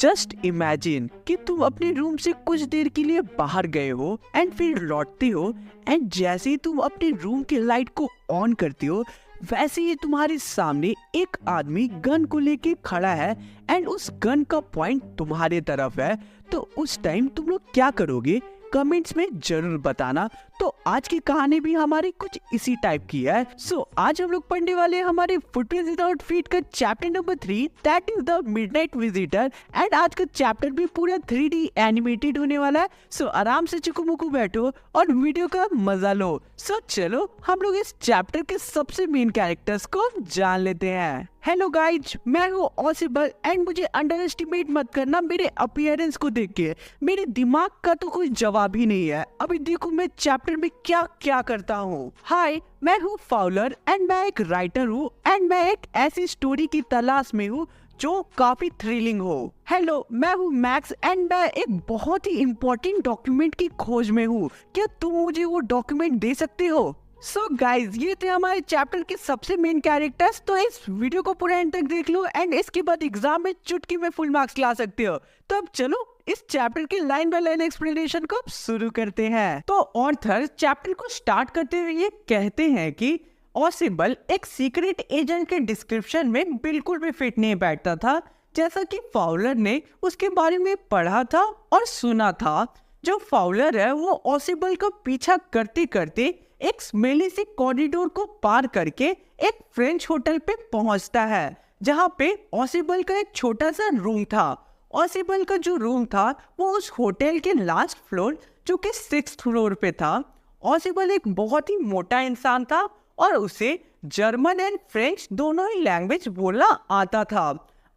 Just imagine कि तुम अपने रूम से कुछ देर के लिए बाहर गए हो एंड फिर लौटते हो एंड जैसे ही तुम अपने रूम के लाइट को ऑन करते हो वैसे ही तुम्हारे सामने एक आदमी गन को लेके खड़ा है एंड उस गन का पॉइंट तुम्हारे तरफ है। तो उस टाइम तुम लोग क्या करोगे कमेंट्स में जरूर बताना। तो आज की कहानी भी हमारी कुछ इसी टाइप की है। सो आज हम लोग पढ़ने वाले हैं हमारे फुटप्रिंट्स विदाउट फीट का chapter number 3 that is the midnight visitor. And आज का चैप्टर भी पूरा 3D एनिमेटेड होने वाला है। सो आराम से चुकू बैठो और वीडियो का मजा लो। सो चलो हम लोग इस चैप्टर के सबसे मेन कैरेक्टर्स को जान लेते हैं। हेलो गाइज, मैं हूँ ऑसिबल एंड मुझे अंडर एस्टिमेट मत करना मेरे अपीयरेंस को देख के। मेरे दिमाग का तो कोई जवाब ही नहीं है। अभी देखो मैं चैप्टर में क्या क्या करता हूँ। हाय, मैं हूँ फाउलर एंड मैं एक राइटर हूँ एंड मैं एक ऐसी स्टोरी की तलाश में हूँ जो काफी थ्रिलिंग हो। हेलो, मैं हूँ मैक्स एंड मैं एक बहुत ही इम्पोर्टेंट डॉक्यूमेंट की खोज में हूँ। क्या तुम मुझे वो डॉक्यूमेंट दे सकते हो? सो गाइज, ये थे हमारे चैप्टर के सबसे मेन कैरेक्टर्स। तो इस वीडियो को पूरा एंड तक देख लो एंड इसके बाद एग्जाम में चुटकी में फुल मार्क्स ला सकते हो। तो अब चलो इस चैप्टर के लाइन बाय लाइन एक्सप्लेनेशन को शुरू करते हैं। तो ऑथर चैप्टर को स्टार्ट करते हुए ये कहते हैं कि ऑसिबल एक सीक्रेट एजेंट के डिस्क्रिप्शन में बिल्कुल भी फिट नहीं बैठता था, जैसा कि फाउलर ने उसके बारे में पढ़ा था और सुना था। जो फाउलर है वो ऑसिबल का पीछा करते करते एक स्मेली सी कॉरिडोर को पार करके एक फ्रेंच होटल पे पहुंचता है, जहां पे ऑसिबल का एक छोटा सा रूम था। ऑसिबल का जो रूम था वो उस होटल के लास्ट फ्लोर जो कि 6th फ्लोर पे था। ऑसिबल एक बहुत ही मोटा इंसान था और उसे जर्मन एंड फ्रेंच दोनों ही लैंग्वेज बोलना आता था।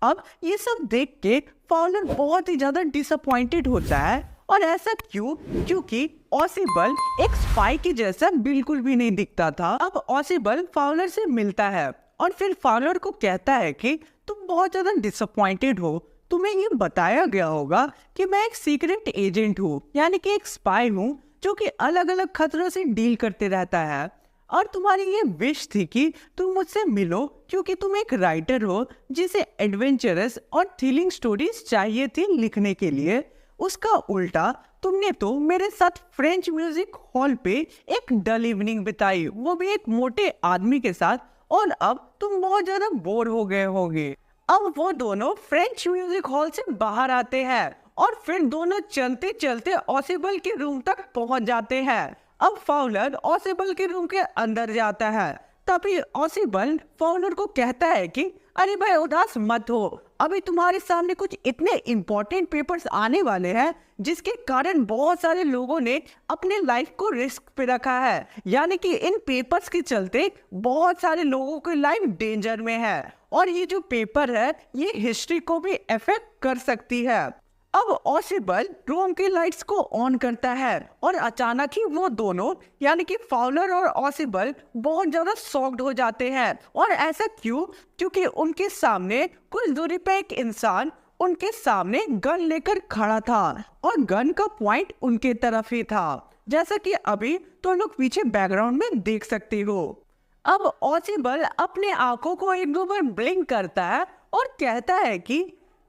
अब ये सब देख के फाउलर बहुत ही ज्यादा डिसअपॉइंटेड होता है। और ऐसा क्यों? क्योंकि ऑसिबल एक स्पाई के जैसा बिल्कुल भी नहीं दिखता था। अब ऑसिबल फाउलर से मिलता है और फिर फाउलर को कहता है कि तुम बहुत ज्यादा डिसअपॉइंटेड हो। तुम्हें ये बताया गया होगा कि मैं एक सीक्रेट एजेंट हूँ, यानी कि एक स्पाई हूँ जो कि अलग अलग खतरों से डील करते रहता है। और तुम्हारी ये विश थी कि तुम मुझसे मिलो क्योंकि तुम एक राइटर हो जिसे एडवेंचरस और थ्रिलिंग स्टोरीज चाहिए थी लिखने के लिए। उसका उल्टा तुमने तो मेरे साथ फ्रेंच म्यूजिक हॉल पे एक डल इवनिंग बिताई, वो भी एक मोटे आदमी के साथ, और अब तुम बहुत ज्यादा बोर हो गए होगे। अब वो दोनों फ्रेंच म्यूजिक हॉल से बाहर आते हैं और फिर दोनों चलते चलते ऑसिबल के रूम तक पहुंच जाते हैं। अब फाउलर ऑसिबल के रूम के अंदर जाता है। तभी ऑसिबल फाउलर को कहता है कि अरे भाई उदास मत हो, अभी तुम्हारे सामने कुछ इतने इम्पोर्टेंट पेपर्स आने वाले हैं जिसके कारण बहुत सारे लोगों ने अपने लाइफ को रिस्क पे रखा है। यानी कि इन पेपर्स के चलते बहुत सारे लोगों की लाइफ डेंजर में है और ये जो पेपर है ये हिस्ट्री को भी अफेक्ट कर सकती है। अब ऑसिबल रूम की लाइट्स को ऑन करता है और अचानक ही वो दोनों यानी कि फाउलर और ऑसिबल बहुत ज्यादा शॉक्ड हो जाते हैं। और ऐसा क्यों? क्योंकि उनके सामने कुछ दूरी पे एक इंसान उनके सामने गन लेकर खड़ा था और गन का पॉइंट उनके तरफ ही था, जैसा कि अभी तो लोग पीछे बैकग्राउंड में देख सकते हो। अब ऑसिबल अपने आंखों को एक दो बार ब्लिंक करता है और कहता है कि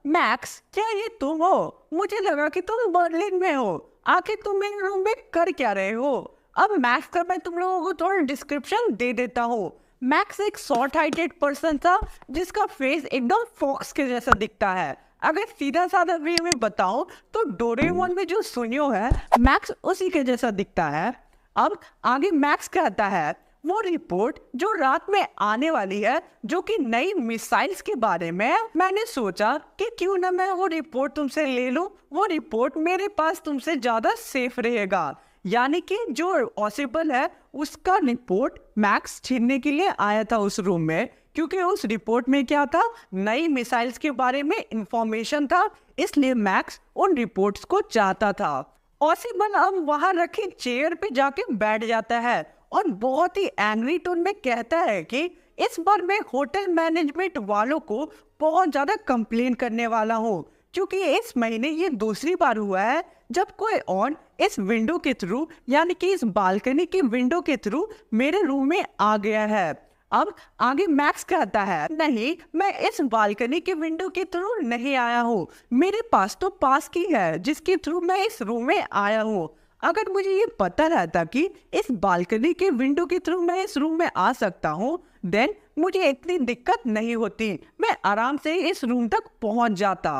मैक्स, क्या ये तुम हो? मुझे लगा कि तुम बर्लिन में हो। आखिर तुम मेरे रूम में कर क्या रहे हो? अब मैक्स का मैं तुम लोगों को थोड़ा डिस्क्रिप्शन दे देता हूँ। मैक्स एक शॉर्ट हाइटेड पर्सन था जिसका फेस एकदम फॉक्स के जैसा दिखता है। अगर सीधा साधा वे में बताऊं तो डोरेमोन में जो सुनियो है मैक्स उसी के जैसा दिखता है। अब आगे मैक्स कहता है वो रिपोर्ट जो रात में आने वाली है जो कि नई मिसाइल्स के बारे में, मैंने सोचा कि क्यों ना मैं वो रिपोर्ट तुमसे ले लूं। वो रिपोर्ट मेरे पास तुमसे ज्यादा सेफ रहेगा। यानी कि जो ऑसिबल है उसका रिपोर्ट मैक्स छीनने के लिए आया था उस रूम में, क्योंकि उस रिपोर्ट में क्या था, नई मिसाइल्स के बारे में इंफॉर्मेशन था, इसलिए मैक्स उन रिपोर्ट्स को चाहता था। ऑसिबल अब वहां रखी चेयर पे जाके बैठ जाता है और बहुत ही एंग्री टोन में कहता है कि इस बार मैं होटल मैनेजमेंट वालों को बहुत ज्यादा कंप्लेन करने वाला हूँ, क्योंकि इस महीने ये दूसरी बार हुआ है जब कोई और इस विंडो के थ्रू यानी कि इस बालकनी की विंडो के थ्रू मेरे रूम में आ गया है। अब आगे मैक्स कहता है, नहीं मैं इस बालकनी के विंडो के थ्रू नहीं आया हूँ, मेरे पास तो पास की है जिसके थ्रू मैं इस रूम में आया हूँ। अगर मुझे ये पता रहता कि इस बालकनी के विंडो के थ्रू मैं इस रूम में आ सकता हूँ, देन मुझे इतनी दिक्कत नहीं होती, मैं आराम से इस रूम तक पहुंच जाता।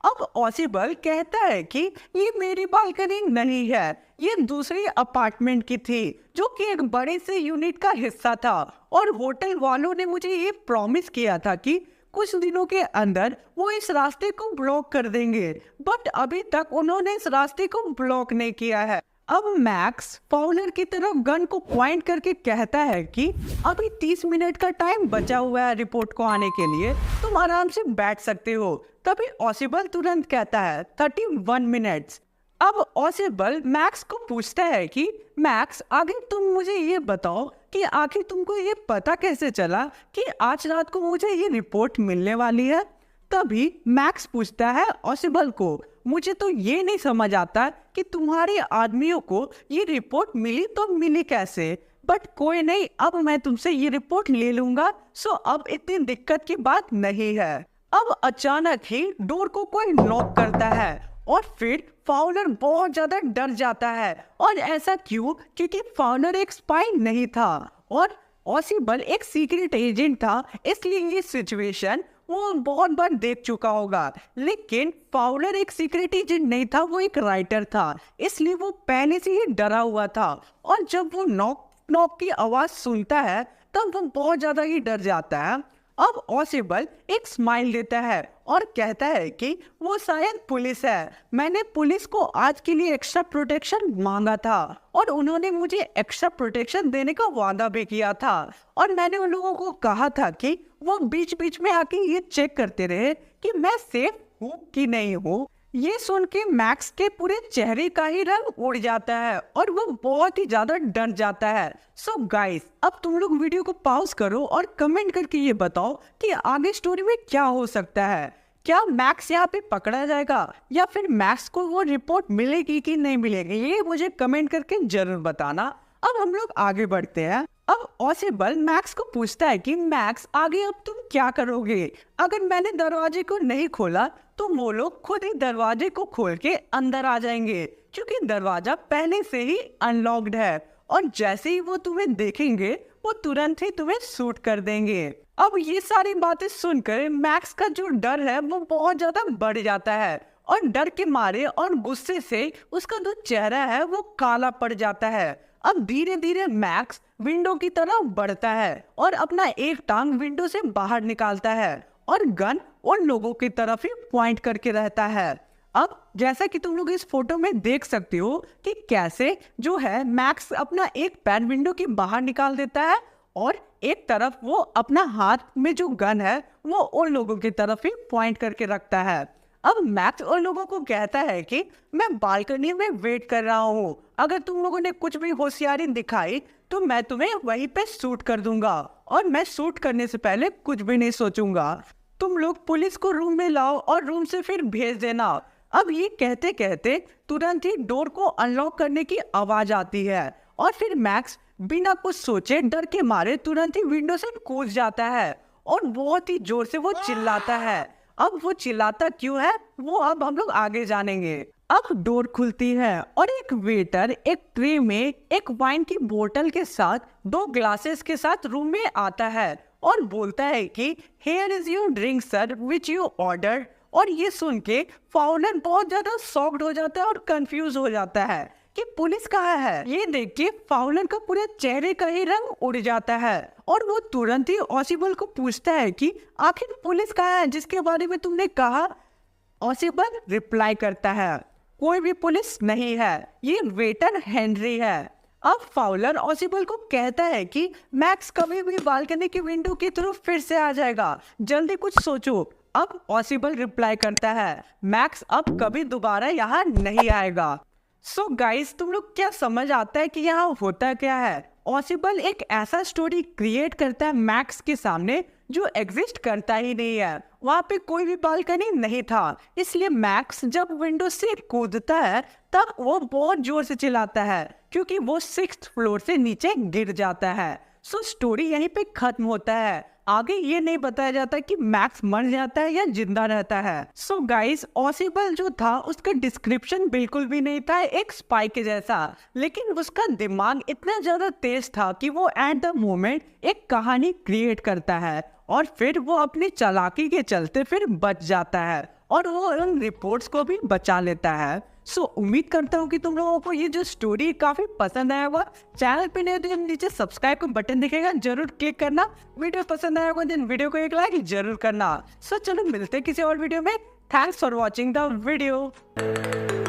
अब ऑसिबल कहता है कि ये मेरी बालकनी नहीं है, ये दूसरी अपार्टमेंट की थी जो कि एक बड़े से यूनिट का हिस्सा था, और होटल वालों ने मुझे ये प्रॉमिस किया था कि कुछ दिनों के अंदर वो इस रास्ते को ब्लॉक कर देंगे, बट अभी तक उन्होंने इस रास्ते को ब्लॉक नहीं किया है। अब मैक्स फाउलर की तरफ गन को पॉइंट करके कहता है कि अभी 30 मिनट का टाइम बचा हुआ है रिपोर्ट को आने के लिए, तुम आराम से बैठ सकते हो। तभी ऑसिबल तुरंत कहता है 31 मिनट्स। अब ऑसिबल मैक्स को पूछता है कि मैक्स आगे तुम मुझे ये बताओ कि आखिर तुमको ये पता कैसे चला कि आज रात को मुझे ये रिपोर्ट मिलने वाली है। तभी मैक्स पूछता है ऑसिबल को, मुझे तो ये नहीं समझ आता कि तुम्हारे आदमियों को ये रिपोर्ट मिली तो मिली कैसे, बट कोई नहीं, अब मैं तुमसे ये रिपोर्ट ले लूंगा, सो अब इतनी दिक्कत की बात नहीं है। अब अचानक ही डोर को कोई नॉक करता है और फिर फाउलर बहुत ज्यादा डर जाता है। और ऐसा क्यों? क्योंकि फाउलर एक स्पाई नहीं था और ऑसिबल एक सीक्रेट एजेंट था, इसलिए ये सिचुएशन वो बहुत बार देख चुका होगा। लेकिन फाउलर एक सीक्रेट एजेंट नहीं था, वो एक राइटर था, इसलिए वो पहले से ही डरा हुआ था। और जब वो नॉक नॉक की आवाज सुनता है तब वो बहुत ज्यादा ही डर जाता है। अब ऑसिबल एक स्माइल देता है और कहता है कि वो शायद पुलिस है, मैंने पुलिस को आज के लिए एक्स्ट्रा प्रोटेक्शन मांगा था और उन्होंने मुझे एक्स्ट्रा प्रोटेक्शन देने का वादा भी किया था, और मैंने उन लोगों को कहा था कि वो बीच बीच में आके ये चेक करते रहे कि मैं सेफ हूँ कि नहीं हूँ। ये सुन के मैक्स के पूरे चेहरे का ही रंग उड़ जाता है और वो बहुत ही ज्यादा डर जाता है। सो गाइस, अब तुम लोग वीडियो को पॉज करो और कमेंट करके ये बताओ कि आगे स्टोरी में क्या हो सकता है। क्या मैक्स यहाँ पे पकड़ा जाएगा या फिर मैक्स को वो रिपोर्ट मिलेगी कि नहीं मिलेगी, ये मुझे कमेंट करके जरूर बताना। अब हम लोग आगे बढ़ते हैं। अब ऑसिबल मैक्स को पूछता है कि मैक्स आगे अब तुम क्या करोगे? अगर मैंने दरवाजे को नहीं खोला तो वो लोग खुद ही दरवाजे को खोल के अंदर आ जाएंगे, क्योंकि दरवाजा पहले से ही अनलॉक्ड है, और जैसे ही वो तुम्हें देखेंगे वो तुरंत ही तुम्हें शूट कर देंगे। अब ये सारी बातें सुनकर मैक्स का जो डर है वो बहुत ज्यादा बढ़ जाता है, और डर के मारे और गुस्से से उसका जो चेहरा है वो काला पड़ जाता है। अब धीरे धीरे मैक्स विंडो की तरफ बढ़ता है और अपना एक टांग विंडो से बाहर निकालता है और गन उन लोगों की तरफ ही पॉइंट करके रहता है। अब जैसा कि तुम लोग इस फोटो में देख सकते हो कि कैसे जो है मैक्स अपना एक पैर विंडो के बाहर निकाल देता है और एक तरफ वो अपना हाथ में जो गन है वो उन लोगों की तरफ ही पॉइंट करके रखता है। अब मैक्स उन लोगों को कहता है कि मैं बालकनी में वेट कर रहा हूँ, अगर तुम लोगों ने कुछ भी होशियारी दिखाई तो मैं तुम्हें वहीं पे शूट कर दूंगा, और मैं शूट करने से पहले कुछ भी नहीं सोचूंगा। तुम लोग पुलिस को रूम में लाओ और रूम से फिर भेज देना। अब ये कहते कहते तुरंत ही डोर को अनलॉक करने की आवाज आती है और फिर मैक्स बिना कुछ सोचे डर के मारे तुरंत ही विंडो से कूद जाता है और बहुत ही जोर से वो चिल्लाता है। अब वो चिल्लाता क्यों है वो अब हम लोग आगे जानेंगे। अब डोर खुलती है और एक वेटर एक ट्रे में एक वाइन की बोतल के साथ 2 ग्लासेस के साथ रूम में आता है और बोलता है कि here is your drink sir which you order. और ये सुन के फाउलर बहुत ज्यादा शॉक्ड हो जाता है और कंफ्यूज हो जाता है कि पुलिस कहाँ है। ये देख के फाउलर का पूरे चेहरे का ही रंग उड़ जाता है और वो तुरंत ही ऑसिबल को पूछता है कि आखिर पुलिस कहाँ है जिसके बारे में तुमने कहा। ऑसिबल रिप्लाई करता है कोई भी पुलिस नहीं है, ये वेटर हेनरी है। अब फाउलर ऑसिबल को कहता है कि मैक्स कभी भी बालकनी के विंडो की तरफ फिर से आ जाएगा, जल्दी कुछ सोचो। अब ऑसिबल रिप्लाई करता है मैक्स अब कभी दोबारा यहाँ नहीं आएगा। सो गाइस, तुम लोग क्या समझ आता है कि यहाँ होता क्या है? ऑसिबल एक ऐसा स्टोरी क्रिएट करता है मैक्स के सामने जो एग्जिस्ट करता ही नहीं है, वहाँ पे कोई भी बालकनी नहीं था, इसलिए मैक्स जब विंडो से कूदता है तब वो बहुत जोर से चिल्लाता है क्योंकि वो 6th फ्लोर से नीचे गिर जाता है। सो स्टोरी यहीं पे खत्म होता है। आगे ये नहीं बताया जाता कि मैक्स मर जाता है या जिंदा रहता है। सो गाइस, ऑसिबल जो था उसका डिस्क्रिप्शन बिल्कुल भी नहीं था एक स्पाई के जैसा, लेकिन उसका दिमाग इतना ज्यादा तेज था कि वो एट द मोमेंट एक कहानी क्रिएट करता है और फिर वो अपनी चालाकी के चलते फिर बच जाता है और वो उन रिपोर्ट्स को भी बचा लेता है। सो उम्मीद करता हूँ कि तुम लोगों को ये जो स्टोरी काफी पसंद आया होगा। चैनल पे नहीं तो नीचे सब्सक्राइब का बटन दिखेगा, जरूर क्लिक करना। वीडियो पसंद आया होगा देन वीडियो को एक लाइक जरूर करना। सो चलो मिलते हैं किसी और वीडियो में। Thanks for watching the video.